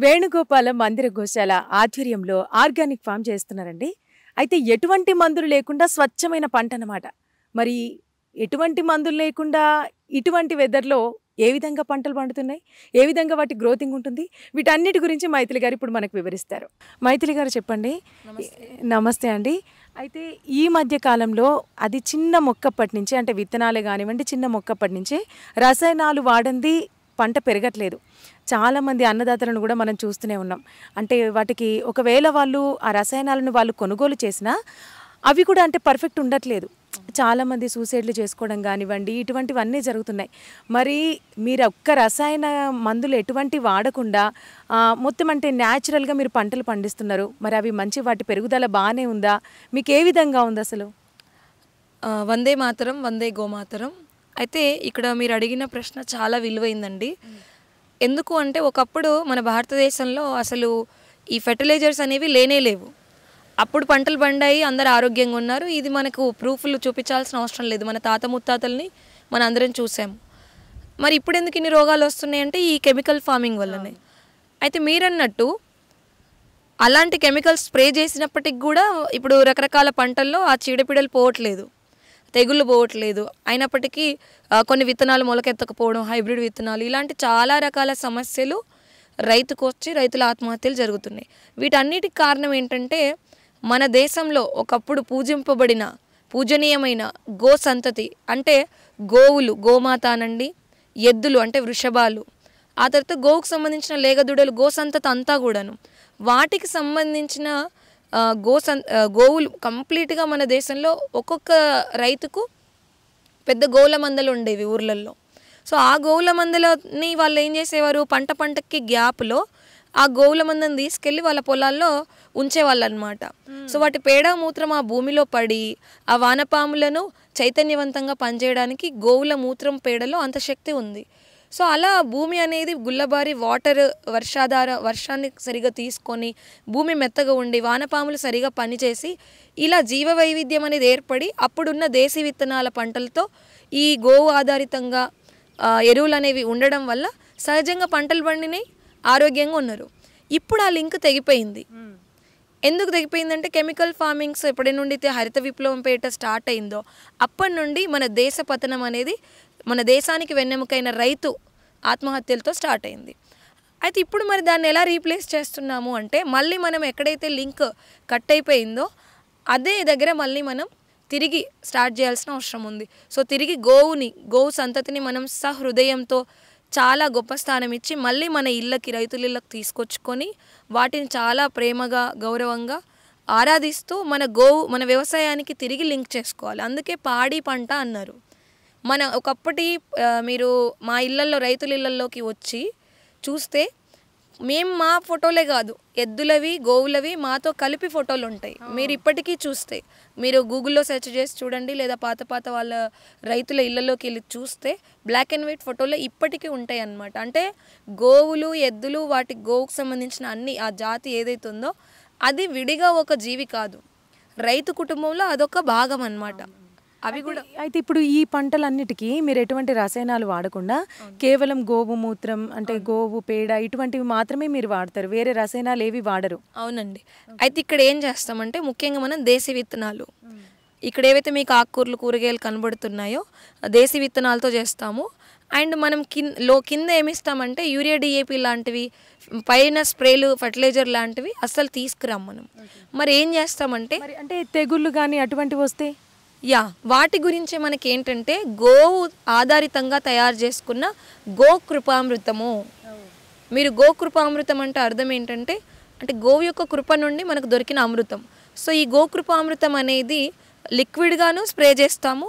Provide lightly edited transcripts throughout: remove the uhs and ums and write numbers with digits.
వేణుగోపాల మందిర గోశాల ఆధ్వర్యంలో organic form చేస్తున్నారండి. అయితే ఎటువంటి మందులు లేకుండా స్వచ్ఛమైన పంట అన్నమాట. మరి ఎటువంటి మందులు లేకుండా ఇటువంటి వెదర్లో ఏ విధంగా పంటలు పండుతున్నాయి, ఏ విధంగా వాటి గ్రోతింగ్ ఉంటుంది, వీటన్నిటి గురించి మైథిలి గారు ఇప్పుడు మనకు వివరిస్తారు. మైథిలి గారు చెప్పండి. నమస్తే అండి. అయితే ఈ మధ్య కాలంలో అది చిన్న మొక్కప్పటి నుంచి, అంటే విత్తనాలే కానివ్వండి, చిన్న మొక్కప్పటి నుంచే రసాయనాలు వాడంది పంట పెరగట్లేదు. చాలామంది అన్నదాతలను కూడా మనం చూస్తూనే ఉన్నాం. అంటే వాటికి ఒకవేళ వాళ్ళు ఆ రసాయనాలను వాళ్ళు కొనుగోలు చేసినా అవి కూడా అంటే పర్ఫెక్ట్ ఉండట్లేదు. చాలామంది సూసైడ్లు చేసుకోవడం కానివ్వండి, ఇటువంటివన్నీ జరుగుతున్నాయి. మరి మీరు ఒక్క రసాయన మందులు ఎటువంటి వాడకుండా మొత్తం అంటే న్యాచురల్గా మీరు పంటలు పండిస్తున్నారు. మరి అవి మంచి వాటి పెరుగుదల బాగానే ఉందా? మీకు ఏ విధంగా ఉంది అసలు? వందే మాతరం, వందే గోమాతరం. అయితే ఇక్కడ మీరు అడిగిన ప్రశ్న చాలా విలువైందండి. ఎందుకు అంటే ఒకప్పుడు మన భారతదేశంలో అసలు ఈ ఫెర్టిలైజర్స్ అనేవి లేనే లేవు. అప్పుడు పంటలు పండాయి, అందరు ఆరోగ్యంగా ఉన్నారు. ఇది మనకు ప్రూఫ్లు చూపించాల్సిన అవసరం లేదు. మన తాత ముత్తాతల్ని మన అందరం చూసాము. మరి ఇప్పుడు ఎందుకు ఇన్ని రోగాలు వస్తున్నాయి అంటే ఈ కెమికల్ ఫార్మింగ్ వల్లనే. అయితే మీరన్నట్టు అలాంటి కెమికల్స్ స్ప్రే చేసినప్పటికి కూడా ఇప్పుడు రకరకాల పంటల్లో ఆ చీడపీడలు పోవట్లేదు, తెగుళ్ళు పోవట్లేదు. అయినప్పటికీ కొన్ని విత్తనాలు మొలకెత్తకపోవడం, హైబ్రిడ్ విత్తనాలు, ఇలాంటి చాలా రకాల సమస్యలు రైతుకు వచ్చి రైతుల ఆత్మహత్యలు జరుగుతున్నాయి. వీటన్నిటికి కారణం ఏంటంటే మన దేశంలో ఒకప్పుడు పూజింపబడిన పూజనీయమైన గో సంతతి, అంటే గోవులు, గోమాత అనండి, ఎద్దులు అంటే వృషభాలు, ఆ తర్వాత గోవుకు సంబంధించిన లేగదూడలు, గో సంతతి అంతా కూడాను వాటికి సంబంధించిన గోవులు కంప్లీట్గా మన దేశంలో ఒక్కొక్క రైతుకు పెద్ద గోవుల మందలు ఉండేవి ఊర్లలో. సో ఆ గోవుల మందలని వాళ్ళు ఏం చేసేవారు, పంటకి గ్యాప్లో ఆ గోవుల మందని తీసుకెళ్ళి వాళ్ళ పొలాల్లో ఉంచేవాళ్ళు అనమాట. సో వాటి పేడ మూత్రం ఆ భూమిలో పడి ఆ వానపాములను చైతన్యవంతంగా పనిచేయడానికి గోవుల మూత్రం పేడలో అంత శక్తి ఉంది. సో అలా భూమి అనేది గుల్లబారి వర్షాన్ని సరిగా తీసుకొని భూమి మెత్తగా ఉండి వానపాములు సరిగా పనిచేసి ఇలా జీవ వైవిధ్యం అనేది ఏర్పడి అప్పుడున్న దేశీ విత్తనాల పంటలతో ఈ గోవు ఆధారితంగా ఎరువులు అనేవి ఉండడం వల్ల సహజంగా పంటలు పండినాయి, ఆరోగ్యంగా ఉన్నారు. ఇప్పుడు ఆ లింక్ తెగిపోయింది. ఎందుకు తెగిపోయిందంటే కెమికల్ ఫార్మింగ్స్ ఎప్పటి నుండి హరిత విప్లవం పేట స్టార్ట్ అయిందో అప్పటి నుండి మన దేశ పతనం అనేది, మన దేశానికి వెన్నెముకైన రైతు ఆత్మహత్యలతో స్టార్ట్ అయింది. అయితే ఇప్పుడు మరి దాన్ని ఎలా రీప్లేస్ చేస్తున్నాము అంటే మళ్ళీ మనం ఎక్కడైతే లింక్ కట్ అయిపోయిందో అదే దగ్గర మళ్ళీ మనం తిరిగి స్టార్ట్ చేయాల్సిన అవసరం ఉంది. సో తిరిగి గోవు సంతతిని మనం సహృదయంతో చాలా గొప్ప స్థానం ఇచ్చి మళ్ళీ మన రైతుల ఇళ్ళకి తీసుకొచ్చుకొని వాటిని చాలా ప్రేమగా, గౌరవంగా ఆరాధిస్తూ మన వ్యవసాయానికి తిరిగి లింక్ చేసుకోవాలి. అందుకే పాడి పంట అన్నారు. ఒకప్పటి మీరు మా ఇళ్ళల్లో రైతుల ఇళ్ళల్లోకి వచ్చి చూస్తే మేము మా ఫోటోలే కాదు, ఎద్దులవి, గోవులవి మాతో కలిపి ఫోటోలు ఉంటాయి. మీరు ఇప్పటికీ చూస్తే మీరు గూగుల్లో సెర్చ్ చేసి చూడండి, లేదా పాత వాళ్ళ రైతుల ఇళ్ళలోకి వెళ్ళి చూస్తే బ్లాక్ అండ్ వైట్ ఫోటోలు ఇప్పటికీ ఉంటాయి అన్నమాట. అంటే గోవులు, ఎద్దులు, వాటి గోవుకు సంబంధించిన అన్ని ఆ జాతి ఏదైతే ఉందో అది విడిగా ఒక జీవి కాదు, రైతు కుటుంబంలో అదొక భాగం అన్నమాట. అవి కూడా అయితే ఇప్పుడు ఈ పంటలన్నిటికీ మీరు ఎటువంటి రసాయనాలు వాడకుండా కేవలం గోవు మూత్రం, అంటే గోవు పేడ, ఇటువంటివి మాత్రమే మీరు వాడతారు, వేరే రసాయనాలు ఏవి వాడరు? అవునండి. అయితే ఇక్కడ ఏం చేస్తామంటే ముఖ్యంగా మనం దేశీ విత్తనాలు, ఇక్కడ ఏవైతే మీకు ఆకుకూరలు, కూరగాయలు కనబడుతున్నాయో దేశీ విత్తనాలతో చేస్తాము. అండ్ మనం కింద ఏమిస్తామంటే యూరియా, డిఏపి లాంటివి, పైన స్ప్రేలు, ఫర్టిలైజర్ లాంటివి అస్సలు తీసుకురాం మనం. మరి ఏం చేస్తామంటే అంటే తెగుళ్ళు కానీ అటువంటివి వస్తే వాటి గురించే మనకి ఏంటంటే గోవు ఆధారితంగా తయారు చేసుకున్న గోకృపామృతము. మీరు గోకృపామృతం అంటే అర్థం ఏంటంటే అంటే గోవు యొక్క కృప నుండి మనకు దొరికిన అమృతం. సో ఈ గోకృపామృతం అనేది లిక్విడ్గాను స్ప్రే చేస్తాము,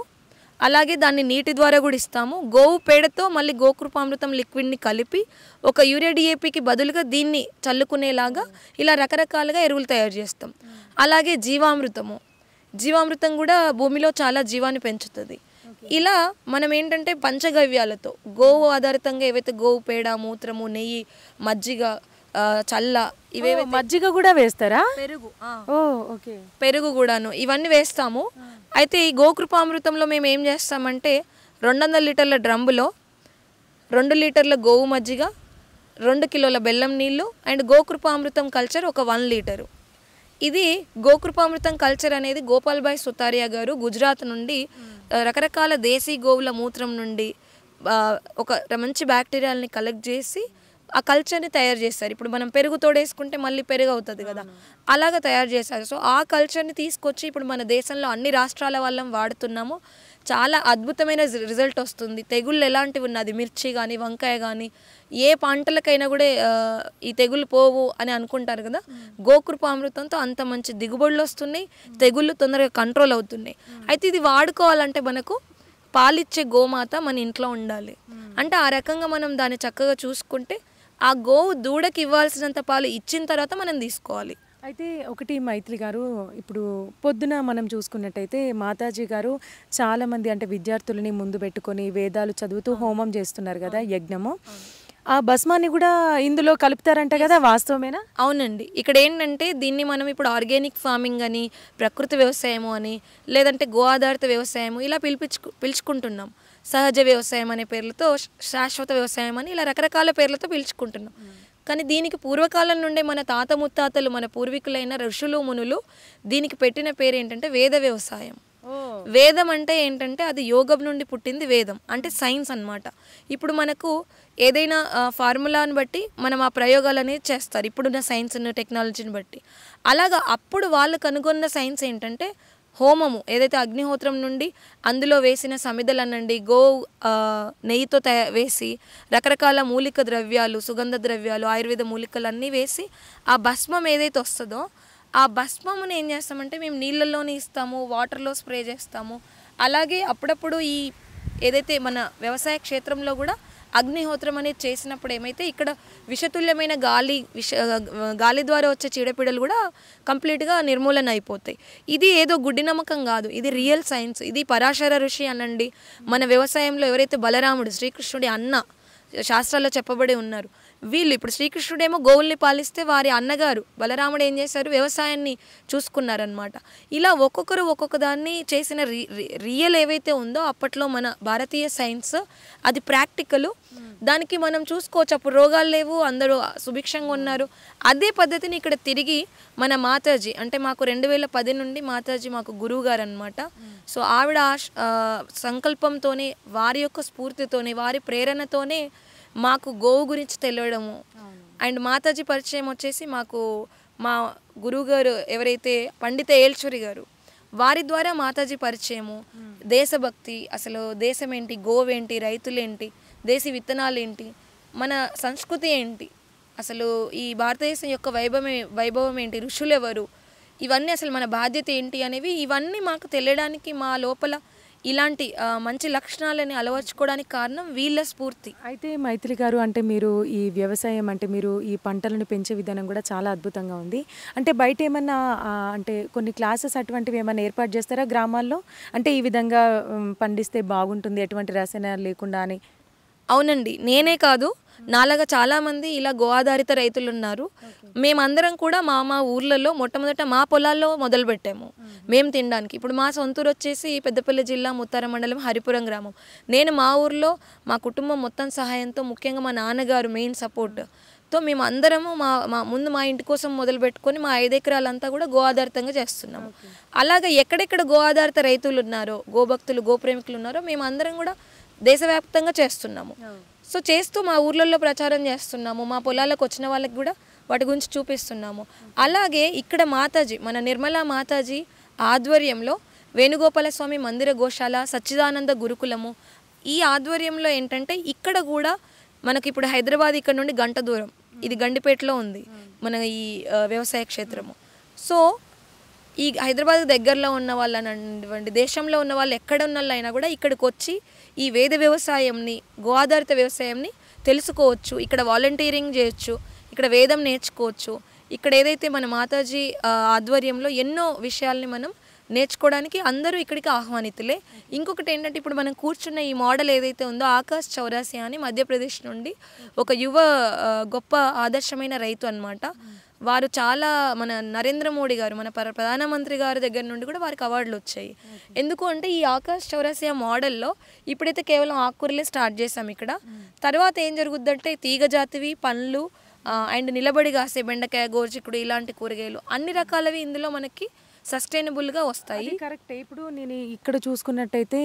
అలాగే దాన్ని నీటి ద్వారా కూడా ఇస్తాము. గోవు పేడతో మళ్ళీ గోకృపామృతం లిక్విడ్ని కలిపి ఒక యూరియా, డిఏపికి బదులుగా దీన్ని చల్లుకునేలాగా ఇలా రకరకాలుగా ఎరువులు తయారు చేస్తాం. అలాగే జీవామృతం కూడా భూమిలో చాలా జీవాన్ని పెంచుతుంది. ఇలా మనం ఏంటంటే పంచగవ్యాలతో గోవు ఆధారితంగా ఏవైతే గోవు పేడ, మూత్రము, నెయ్యి, మజ్జిగ, చల్ల ఇవేవైతే మజ్జిగ కూడా వేస్తారా? పెరుగు, ఓ ఓకే, పెరుగు కూడాను ఇవన్నీ వేస్తాము. అయితే ఈ గోకృపామృతంలో మేము ఏం చేస్తామంటే 200 లీటర్ల డ్రమ్ములో 2 లీటర్ల గోవు మజ్జిగ, 2 కిలోల బెల్లం నీళ్ళు అండ్ గోకృపామృతం కల్చర్ ఒక 1 లీటరు. ఇది గోకృపామృతం కల్చర్ అనేది గోపాల్భాయ్ సుతారియా గారు గుజరాత్ నుండి రకరకాల దేశీ గోవుల మూత్రం నుండి ఒక మంచి బ్యాక్టీరియాలని కలెక్ట్ చేసి ఆ కల్చర్ని తయారు చేస్తారు. ఇప్పుడు మనం పెరుగు తోడేసుకుంటే మళ్ళీ పెరుగు అవుతుంది కదా, అలాగా తయారు చేశారు. సో ఆ కల్చర్ని తీసుకొచ్చి ఇప్పుడు మన దేశంలో అన్ని రాష్ట్రాల వాళ్ళం వాడుతున్నాము. చాలా అద్భుతమైన రిజల్ట్ వస్తుంది. తెగుళ్ళు ఎలాంటివి ఉన్నది, మిర్చి కానీ వంకాయ కానీ ఏ పంటలకైనా కూడా ఈ తెగుళ్ళు పోవు అని అనుకుంటారు కదా, గోకృపామృతంతో అంత మంచి దిగుబడులు వస్తున్నాయి, తెగుళ్ళు తొందరగా కంట్రోల్ అవుతున్నాయి. అయితే ఇది వాడుకోవాలంటే మనకు పాలిచ్చే గోమాత మన ఇంట్లో ఉండాలి. అంటే ఆ రకంగా మనం దాన్ని చక్కగా చూసుకుంటే ఆ గోవు దూడకి ఇవ్వాల్సినంత పాలు ఇచ్చిన తర్వాత మనం తీసుకోవాలి. అయితే ఒకటి మైత్రి గారు, ఇప్పుడు పొద్దున మనం చూసుకున్నట్టయితే మాతాజీ గారు చాలామంది అంటే విద్యార్థులని ముందు పెట్టుకొని వేదాలు చదువుతూ హోమం చేస్తున్నారు కదా, యజ్ఞము. ఆ భస్మాన్ని కూడా ఇందులో కలుపుతారంట కదా, వాస్తవమేనా? అవునండి. ఇక్కడ ఏంటంటే దీన్ని మనం ఇప్పుడు ఆర్గానిక్ ఫార్మింగ్ అని, ప్రకృతి వ్యవసాయము అని, లేదంటే గో ఆధారిత వ్యవసాయము ఇలా పిలుచుకుంటున్నాం. సహజ వ్యవసాయం అనే పేర్లతో, శాశ్వత వ్యవసాయం అని ఇలా రకరకాల పేర్లతో పిలుచుకుంటున్నాం. కానీ దీనికి పూర్వకాలం నుండే మన తాత ముత్తాతలు, మన పూర్వీకులైన ఋషులు మునులు దీనికి పెట్టిన పేరు ఏంటంటే వేద వ్యవసాయం. వేదం అంటే ఏంటంటే అది యోగం నుండి పుట్టింది వేదం, అంటే సైన్స్ అన్నమాట. ఇప్పుడు మనకు ఏదైనా ఫార్ములాని బట్టి మనం ఆ ప్రయోగాలు అనేది చేస్తారు ఇప్పుడున్న సైన్స్ను టెక్నాలజీని బట్టి. అలాగా అప్పుడు వాళ్ళు కనుగొన్న సైన్స్ ఏంటంటే హోమము, ఏదైతే అగ్నిహోత్రం నుండి అందులో వేసిన సమిధలు అనండి, గో నెయ్యితో వేసి రకరకాల మూలిక ద్రవ్యాలు, సుగంధ ద్రవ్యాలు, ఆయుర్వేద మూలికలు అన్నీ వేసి ఆ భస్మం ఏదైతే వస్తుందో ఆ భస్మముని ఏం చేస్తామంటే మేము నీళ్ళల్లోనే ఇస్తాము, వాటర్లో స్ప్రే చేస్తాము. అలాగే అప్పుడప్పుడు ఈ ఏదైతే మన వ్యవసాయ క్షేత్రంలో కూడా అగ్నిహోత్రం అనేది చేసినప్పుడు ఏమైతే ఇక్కడ విషతుల్యమైన గాలి ద్వారా వచ్చే చీడపీడలు కూడా కంప్లీట్గా నిర్మూలన అయిపోతాయి. ఇది ఏదో గుడ్డి నమ్మకం కాదు, ఇది రియల్ సైన్స్. ఇది పరాశర ఋషి అనండి, మన వ్యవసాయంలో ఎవరైతే బలరాముడు శ్రీకృష్ణుడి అన్న శాస్త్రాల్లో చెప్పబడి ఉన్నారు, వీళ్ళు ఇప్పుడు శ్రీకృష్ణుడేమో గోవుల్ని పాలిస్తే వారి అన్నగారు బలరాముడు ఏం చేశారు, వ్యవసాయాన్ని చూసుకున్నారనమాట. ఇలా ఒక్కొక్కరు ఒక్కొక్క దాన్ని చేసిన రియల్ ఏవైతే ఉందో అప్పట్లో మన భారతీయ సైన్స్ అది ప్రాక్టికల్, దానికి మనం చూసుకోవచ్చు. అప్పుడు రోగాలు లేవు, అందరూ సుభిక్షంగా ఉన్నారు. అదే పద్ధతిని ఇక్కడ తిరిగి మన మాతాజీ, అంటే మాకు 2010 నుండి మాతాజీ మాకు గురువు గారు అనమాట. సో ఆవిడ సంకల్పంతోనే, వారి యొక్క స్ఫూర్తితోనే, వారి ప్రేరణతోనే మాకు గోవు గురించి తెలియడము. అండ్ మాతాజీ పరిచయం వచ్చేసి మాకు మా గురువుగారు ఎవరైతే పండిత ఏల్చూరి గారు, వారి ద్వారా మాతాజీ పరిచయము, దేశభక్తి, అసలు దేశం ఏంటి, గోవేంటి, రైతులేంటి, దేశీ విత్తనాలు ఏంటి, మన సంస్కృతి ఏంటి, అసలు ఈ భారతదేశం యొక్క వైభవం ఏంటి, ఋషులు ఎవరు, ఇవన్నీ అసలు మన బాధ్యత ఏంటి అనేవి ఇవన్నీ మాకు తెలియడానికి, మా లోపల ఇలాంటి మంచి లక్షణాలని అలవర్చుకోవడానికి కారణం వీళ్ళ స్ఫూర్తి. అయితే మైత్రి గారు, అంటే మీరు ఈ వ్యవసాయం, అంటే మీరు ఈ పంటలను పెంచే విధానం కూడా చాలా అద్భుతంగా ఉంది. అంటే బయట ఏమన్నా అంటే కొన్ని క్లాసెస్ అటువంటివి ఏమైనా ఏర్పాటు చేస్తారా గ్రామాల్లో, అంటే ఈ విధంగా పండిస్తే బాగుంటుంది ఎటువంటి రసాయనాలు లేకుండా అని? అవునండి, నేనే కాదు, నాలాగా చాలామంది ఇలా గో ఆధారిత రైతులు ఉన్నారు. మేమందరం కూడా మా ఊర్లలో మొట్టమొదట మా పొలాల్లో మొదలుపెట్టాము మేము తినడానికి. ఇప్పుడు మా సొంతూరు వచ్చేసి పెద్దపల్లి జిల్లా ముత్తారం మండలం హరిపురం గ్రామం. నేను మా ఊర్లో మా కుటుంబం మొత్తం సహాయంతో, ముఖ్యంగా మా నాన్నగారు మెయిన్ సపోర్ట్తో మేము అందరము ముందు మా ఇంటి కోసం మొదలు పెట్టుకొని మా 5 ఎకరాలంతా కూడా గో ఆధారితంగా చేస్తున్నాము. అలాగే ఎక్కడెక్కడ గో ఆధారిత రైతులు ఉన్నారో, గోభక్తులు, గోప్రేమికులు ఉన్నారో మేము అందరం కూడా దేశవ్యాప్తంగా చేస్తున్నాము. సో చేస్తూ మా ఊర్లలో ప్రచారం చేస్తున్నాము, మా పొలాలకు వచ్చిన వాళ్ళకి కూడా వాటి గురించి చూపిస్తున్నాము. అలాగే ఇక్కడ మాతాజీ, మన నిర్మలా మాతాజీ ఆధ్వర్యంలో వేణుగోపాల స్వామి మందిర గోశాల, సచ్చిదానంద గురుకులము, ఈ ఆధ్వర్యంలో ఏంటంటే ఇక్కడ కూడా మనకి ఇప్పుడు హైదరాబాద్ ఇక్కడ నుండి గంట దూరం, ఇది గండిపేటలో ఉంది మన ఈ వ్యవసాయ క్షేత్రము. సో ఈ హైదరాబాద్ దగ్గరలో ఉన్న వాళ్ళనండి, దేశంలో ఉన్న వాళ్ళు ఎక్కడ ఉన్న వాళ్ళైనా కూడా ఇక్కడికి వచ్చి ఈ వేద వ్యవసాయంని, గో ఆధారిత వ్యవసాయంని తెలుసుకోవచ్చు. ఇక్కడ వాలంటీరింగ్ చేయొచ్చు, ఇక్కడ వేదం నేర్చుకోవచ్చు. ఇక్కడ ఏదైతే మన మాతాజీ ఆధ్వర్యంలో ఎన్నో విషయాల్ని మనం నేర్చుకోవడానికి అందరూ ఇక్కడికి ఆహ్వానితులే. ఇంకొకటి ఏంటంటే ఇప్పుడు మనం కూర్చున్న ఈ మోడల్ ఏదైతే ఉందో ఆకాష్ చౌరాసియా అని మధ్యప్రదేశ్ నుండి ఒక యువ గొప్ప ఆదర్శమైన రైతు అన్నమాట. వారు చాలా మన నరేంద్ర మోడీ గారు మన ప్రధానమంత్రి గారి దగ్గర నుండి కూడా వారికి అవార్డులు వచ్చాయి. ఎందుకు అంటే ఈ ఆకాశ్ చౌరసియా మోడల్లో ఇప్పుడైతే కేవలం ఆకుకూరలే స్టార్ట్ చేసాం ఇక్కడ. తర్వాత ఏం జరుగుద్దంటే తీగజాతివి, పండ్లు అండ్ నిలబడి కాసే బెండకాయ, గోరుచిక్కుడు ఇలాంటి కూరగాయలు అన్ని రకాలవి ఇందులో మనకి సస్టైనబుల్గా వస్తాయి. కరెక్టే. ఇప్పుడు నేను ఇక్కడ చూసుకున్నట్టయితే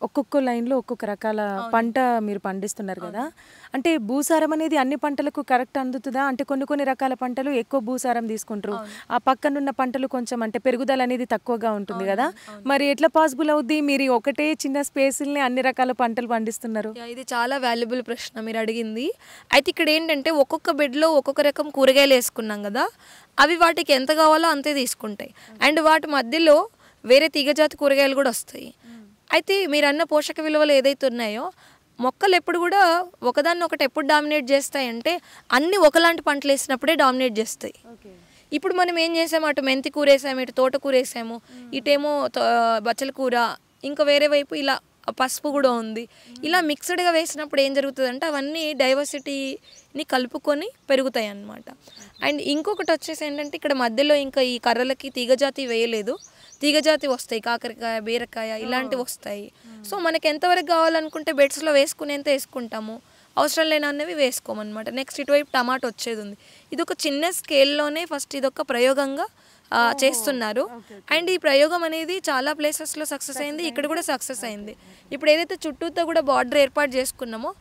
ఒక్కొక్క లైన్లో ఒక్కొక్క రకాల పంట మీరు పండిస్తున్నారు కదా, అంటే భూసారం అనేది అన్ని పంటలకు కరెక్ట్ అందుతుందా? అంటే కొన్ని రకాల పంటలు ఎక్కువ భూసారం తీసుకుంటారు, ఆ పక్కనున్న పంటలు కొంచెం అంటే పెరుగుదల అనేది తక్కువగా ఉంటుంది కదా, మరి ఎట్లా పాసిబుల్ అవుద్ది మీరు ఒకటే చిన్న స్పేస్ని అన్ని రకాల పంటలు పండిస్తున్నారు? ఇది చాలా వాల్యుబుల్ ప్రశ్న మీరు అడిగింది. అయితే ఇక్కడ ఏంటంటే ఒక్కొక్క బెడ్లో ఒక్కొక్క రకం కూరగాయలు వేసుకున్నాం కదా, అవి వాటికి ఎంత కావాలో అంతే తీసుకుంటాయి. అండ్ వాటి మధ్యలో వేరే తీగజాతి కూరగాయలు కూడా వస్తాయి. అయితే మీరు అన్న పోషక విలువలు ఏదైతే ఉన్నాయో, మొక్కలు ఎప్పుడు కూడా ఒకదాన్ని ఒకటి ఎప్పుడు డామినేట్ చేస్తాయంటే అన్నీ ఒకలాంటి పంటలు వేసినప్పుడే డామినేట్ చేస్తాయి. ఇప్పుడు మనం ఏం చేసాము, అటు మెంతి కూర వేసాము, ఇటు తోటకూర వేసాము, ఇటేమో బచ్చల కూర, ఇంకా వేరే వైపు ఇలా పసుపు కూడా ఉంది. ఇలా మిక్స్డ్గా వేసినప్పుడు ఏం జరుగుతుందంటే అవన్నీ డైవర్సిటీని కలుపుకొని పెరుగుతాయి అన్నమాట. అండ్ ఇంకొకటి వచ్చేసి ఏంటంటే ఇక్కడ మధ్యలో ఇంకా ఈ కర్రలకి తీగజాతి వేయలేదు, తీగజాతి వస్తాయి, కాకరకాయ, బీరకాయ ఇలాంటివి వస్తాయి. సో మనకి ఎంతవరకు కావాలనుకుంటే బెడ్స్లో వేసుకునేంత వేసుకుంటాము, అవసరం లేనవి వేసుకోమన్నమాట. నెక్స్ట్ ఇటువైపు టమాటో వచ్చేది ఉంది. ఇది ఒక చిన్న స్కేల్లోనే ఫస్ట్ ఇదొక ప్రయోగంగా చేస్తున్నారు. అండ్ ఈ ప్రయోగం అనేది చాలా ప్లేసెస్లో సక్సెస్ అయింది, ఇక్కడ కూడా సక్సెస్ అయింది. ఇప్పుడు ఏదైతే చుట్టూతో కూడా బార్డర్ ఏర్పాటు చేసుకున్నామో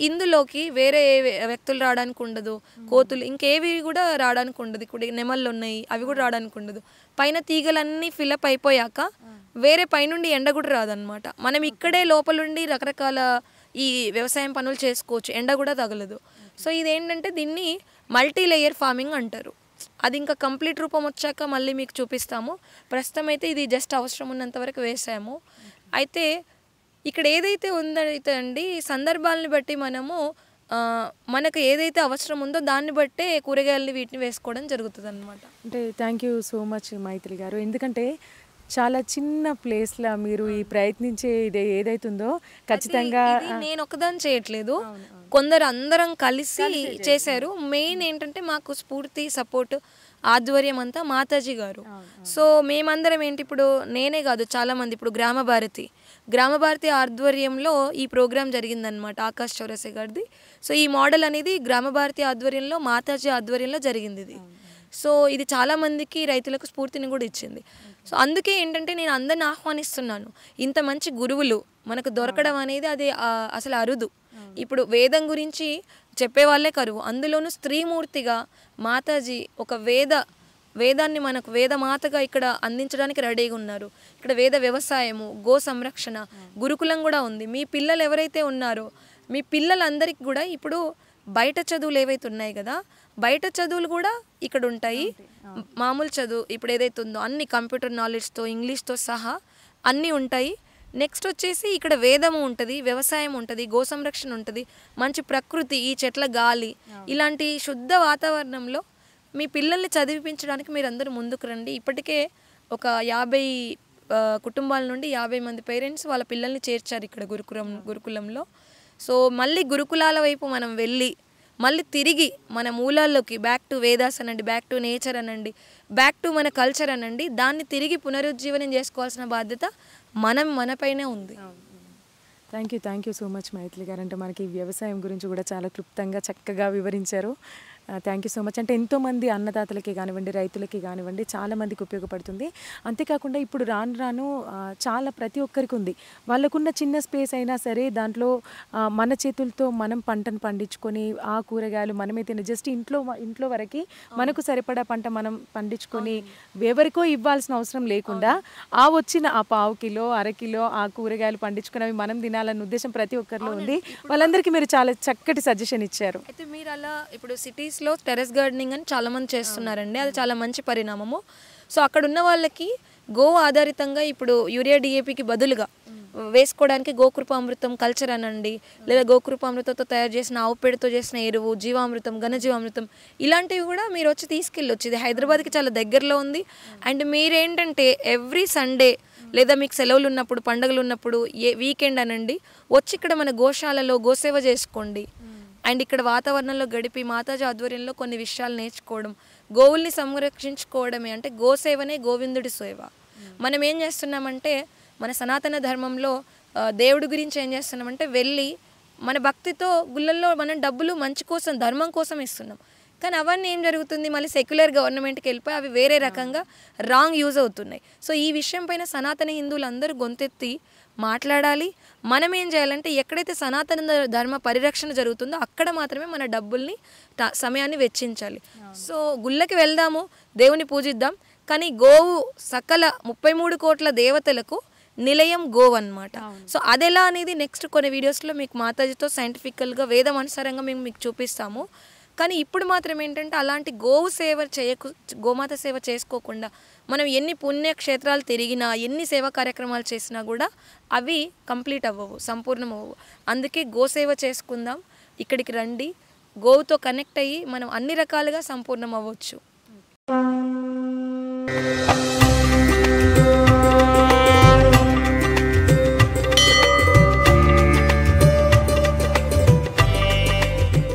ఇందులోకి వేరే వ్యక్తులు రావడానికి ఉండదు, కోతులు ఇంకేవి కూడా రావడానికి ఉండదు. ఇప్పుడు నెమళ్ళు ఉన్నాయి, అవి కూడా రావడానికి ఉండదు. పైన తీగలన్నీ ఫిలప్ అయిపోయాక వేరే పైనుండి ఎండ కూడా రాదనమాట. మనం ఇక్కడే లోపలుండి రకరకాల ఈ వ్యవసాయం పనులు చేసుకోవచ్చు, ఎండ కూడా తగలదు. సో ఇదేంటంటే దీన్ని మల్టీ లేయర్ ఫార్మింగ్ అంటారు. అది ఇంకా కంప్లీట్ రూపం వచ్చాక మళ్ళీ మీకు చూపిస్తాము. ప్రస్తుతం అయితే ఇది జస్ట్ అవసరం ఉన్నంత వరకు వేసాము. అయితే ఇక్కడ ఏదైతే ఉందైతే అండి, సందర్భాలని బట్టి మనకు ఏదైతే అవసరం ఉందో దాన్ని బట్టే కూరగాయలని వీటిని వేసుకోవడం జరుగుతుంది అనమాట. అంటే థ్యాంక్ యూ సో మచ్ మైత్రి గారు. ఎందుకంటే చాలా చిన్న ప్లేస్లో మీరు ఈ ప్రయత్నించే ఏదైతుందో ఖచ్చితంగా నేను ఒకదాన్ని చేయట్లేదు, కొందరు అందరం కలిసి చేశారు. మెయిన్ ఏంటంటే మాకు స్ఫూర్తి సపోర్ట్ ఆధ్వర్యం అంతా మాతాజీ గారు. సో మేమందరం ఏంటి, ఇప్పుడు నేనే కాదు చాలామంది, ఇప్పుడు గ్రామ భారతి ఆధ్వర్యంలో ఈ ప్రోగ్రాం జరిగిందనమాట, ఆకాశ్ చౌరసియా గారిది. సో ఈ మోడల్ అనేది గ్రామ భారతి ఆధ్వర్యంలో, మాతాజీ ఆధ్వర్యంలో జరిగింది ఇది. సో ఇది చాలామందికి రైతులకు స్ఫూర్తిని కూడా ఇచ్చింది. సో అందుకే ఏంటంటే నేను అందరిని ఆహ్వానిస్తున్నాను. ఇంత మంచి గురువులు మనకు దొరకడం అనేది అది అసలు అరుదు. ఇప్పుడు వేదం గురించి చెప్పే వాళ్ళే కరువు, అందులోనూ స్త్రీమూర్తిగా మాతాజీ ఒక వేదాన్ని మనకు వేదమాతగా ఇక్కడ అందించడానికి రెడీగా ఉన్నారు. ఇక్కడ వేద వ్యవసాయము, గో సంరక్షణ, గురుకులం కూడా ఉంది. మీ పిల్లలు ఎవరైతే ఉన్నారో మీ పిల్లలందరికీ కూడా ఇప్పుడు బయట చదువులు ఏవైతే ఉన్నాయి కదా, బయట చదువులు కూడా ఇక్కడ ఉంటాయి. మామూలు చదువు ఇప్పుడు ఏదైతే ఉందో అన్ని కంప్యూటర్ నాలెడ్జ్తో, ఇంగ్లీష్తో సహా అన్నీ ఉంటాయి. నెక్స్ట్ వచ్చేసి ఇక్కడ వేదము ఉంటుంది, వ్యవసాయం ఉంటుంది, గో సంరక్షణ ఉంటుంది, మంచి ప్రకృతి, ఈ చెట్ల గాలి, ఇలాంటి శుద్ధ వాతావరణంలో మీ పిల్లల్ని చదివించడానికి మీరు అందరూ ముందుకు రండి. ఇప్పటికే ఒక 50 కుటుంబాల నుండి 50 మంది పేరెంట్స్ వాళ్ళ పిల్లల్ని చేర్చారు ఇక్కడ గురుకులంలో. సో మళ్ళీ గురుకులాల వైపు మనం వెళ్ళి మళ్ళీ తిరిగి మన మూలాల్లోకి బ్యాక్ టు వేదాస్ అనండి, బ్యాక్ టు నేచర్ అనండి, బ్యాక్ టు మన కల్చర్ అనండి, దాన్ని తిరిగి పునరుజ్జీవనం చేసుకోవాల్సిన బాధ్యత మనపైనే ఉంది. Thank you so much Maithili garu. అంటే మనకి వ్యవసాయం గురించి కూడా చాలా క్లుప్తంగా చక్కగా వివరించారు. Thank you so much. అంటే ఎంతోమంది అన్నదాతలకి కానివ్వండి, రైతులకి కానివ్వండి, చాలామందికి ఉపయోగపడుతుంది. అంతేకాకుండా ఇప్పుడు రాను చాలా ప్రతి ఒక్కరికి ఉంది, వాళ్ళకున్న చిన్న స్పేస్ అయినా సరే దాంట్లో మన చేతులతో మనం పంటను పండించుకొని ఆ కూరగాయలు మనమే తినే, జస్ట్ ఇంట్లో వరకు మనకు సరిపడా పంట మనం పండించుకొని ఎవరికో ఇవ్వాల్సిన అవసరం లేకుండా ఆ వచ్చిన ఆ పావు కిలో, అరకిలో ఆ కూరగాయలు పండించుకుని మనం తినాలన్న ఉద్దేశం ప్రతి ఒక్కరిలో ఉంది. వాళ్ళందరికీ మీరు చాలా చక్కటి సజెషన్ ఇచ్చారు. అయితే మీరు అలా ఇప్పుడు సిటీస్లో టెరెస్ గార్డెనింగ్ అని చాలామంది చేస్తున్నారండి, అది చాలా మంచి పరిణామము. సో అక్కడ ఉన్న వాళ్ళకి గో ఆధారితంగా ఇప్పుడు యూరియా డిఏపికి బదులుగా వేసుకోవడానికి గోకృపామృతం కల్చర్ అనండి, లేదా గోకృపామృతంతో తయారు చేసిన ఆవు పేడతో చేసిన ఎరువు, జీవామృతం, ఘనజీవామృతం ఇలాంటివి కూడా మీరు వచ్చి తీసుకెళ్ళొచ్చు. ఇది హైదరాబాద్కి చాలా దగ్గరలో ఉంది. అండ్ మీరేంటంటే ఎవ్రీ సండే లేదా మీకు సెలవులు ఉన్నప్పుడు, పండుగలు ఉన్నప్పుడు, వీకెండ్ అనండి వచ్చి ఇక్కడ మన గోశాలలో గోసేవ చేసుకోండి. అండ్ ఇక్కడ వాతావరణంలో గడిపి మాతాజీ ఆధ్వర్యంలో కొన్ని విషయాలు నేర్చుకోవడం, గోవుల్ని సంరక్షించుకోవడమే అంటే గోసేవనే గోవిందుడి సేవ. మనం ఏం చేస్తున్నామంటే మన సనాతన ధర్మంలో దేవుడి గురించి ఏం చేస్తున్నామంటే వెళ్ళి మన భక్తితో గుళ్ళల్లో మనం డబ్బులు మంచి కోసం ధర్మం కోసం ఇస్తున్నాం. కానీ అవన్నీ ఏం జరుగుతుంది, మళ్ళీ సెక్యులర్ గవర్నమెంట్కి వెళ్ళిపోయి అవి వేరే రకంగా రాంగ్ యూజ్ అవుతున్నాయి. సో ఈ విషయం పైన సనాతన హిందువులు అందరూ గొంతెత్తి మాట్లాడాలి. మనం ఏం చేయాలంటే ఎక్కడైతే సనాతన ధర్మ పరిరక్షణ జరుగుతుందో అక్కడ మాత్రమే మన డబ్బుల్ని సమయాన్ని వెచ్చించాలి. సో గుళ్ళకి వెళ్దాము, దేవుని పూజిద్దాం, కానీ గోవు సకల 33 కోట్ల దేవతలకు నిలయం గోవు అనమాట. సో అదెలా అనేది నెక్స్ట్ కొన్ని వీడియోస్లో మీకు మాతాజీతో సైంటిఫికల్గా వేదం అనుసారంగా మేము మీకు చూపిస్తాము. కానీ ఇప్పుడు మాత్రం ఏంటంటే అలాంటి గోవు సేవ గోమాత సేవ చేసుకోకుండా మనం ఎన్ని పుణ్యక్షేత్రాలు తిరిగినా ఎన్ని సేవా కార్యక్రమాలు చేసినా కూడా అవి కంప్లీట్ అవ్వవు, సంపూర్ణం అవ్వవు. అందుకే గోసేవ చేసుకుందాం, ఇక్కడికి రండి, గోవుతో కనెక్ట్ అయ్యి మనం అన్ని రకాలుగా సంపూర్ణం అవ్వచ్చు.